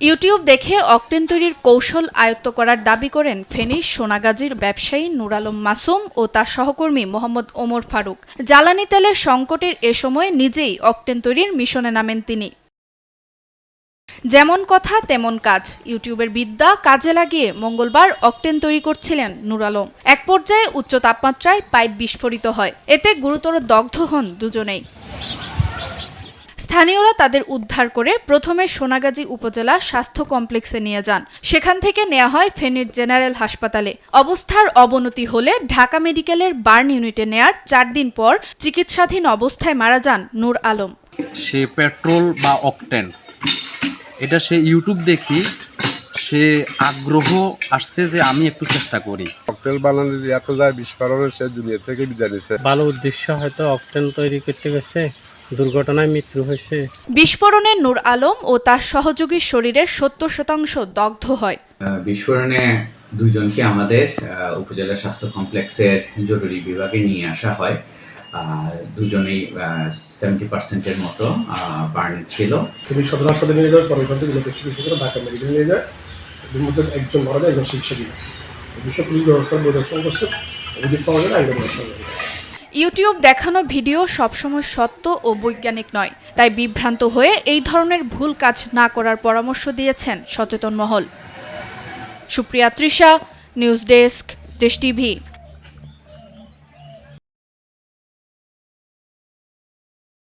YouTube দেখে octane তৈরির কৌশল আয়ত্ত করার দাবি করেন ফেনীর সোনাগাজীর ব্যবসায়ী নূর আলম মাসুম ও তার সহকর্মী মোহাম্মদ ওমর ফারুক। জ্বালানি তেলের সংকটের এ সময় নিজেই অকটেন তৈরির মিশনে নামেন তিনি। যেমন কথা তেমন কাজ, ইউটিউবের বিদ্যা কাজে লাগিয়ে মঙ্গলবার অকটেন তৈরি করছিলেন নূর আলম। এক পর্যায়ে উচ্চ তাপমাত্রায় পাইপ বিস্ফোরিত হয়, এতে গুরুতর দগ্ধ হন দুজনেই। স্থানীয়রা তাদের উদ্ধার করে প্রথমে সোনাগাজী উপজেলা স্বাস্থ্য কমপ্লেক্সে নিয়ে যান। সেখান থেকে নেওয়া হয় ফেনীর জেনারেল হাসপাতালে। অবস্থার অবনতি হলে ঢাকা মেডিকেলের বার্ন ইউনিটে নেয়ার 4 দিন পর চিকিৎসাধীন অবস্থায় মারা যান নূর আলম। সে পেট্রোল বা অকটেন এটা সে ইউটিউব দেখি সে আগ্রহ আসছে যে আমি একটু চেষ্টা করি। অকটেন বানানোর এত যায় বিস্ফোরণের সে দুনিয়া থেকে বিদায় নিচ্ছে। ভালো উদ্দেশ্য হয়তো অকটেন তৈরি করতে গেছে, দুর্ঘটনায় মৃত্যু হয়েছে। বিস্ফোরণে নূর আলম ও তার সহযোগীর শরীরের 70% দগ্ধ হয়। বিস্ফোরণে দুইজনকে আমাদের উপজেলা স্বাস্থ্য কমপ্লেক্সের জরুরি বিভাগে নিয়ে আসা হয়। দুজনেই 70% মতো বার্ন ছিল। তিনি সদর হাসপাতালে নিয়ে যাওয়ার পরে ওখান থেকে ঢাকা মেডিকেল নিয়ে যায়। এর মধ্যে একজন মারা যায়, একজন চিকিৎসা দিয়েছে। এই বিষয়ে পুলিশ ব্যবস্থা পরিদর্শন করছে, অভিযোগ পাওয়া গেলে আইনের ব্যবস্থা নেবে। ইউটিউব দেখানো ভিডিও সবসময় সত্য ও বৈজ্ঞানিক নয়, তাই বিভ্রান্ত হয়ে এই ধরনের ভুল কাজ না করার পরামর্শ দিয়েছেন সচেতন মহল। সুপ্রিয়া তৃষা, নিউজ ডেস্ক, দেশ টিভি।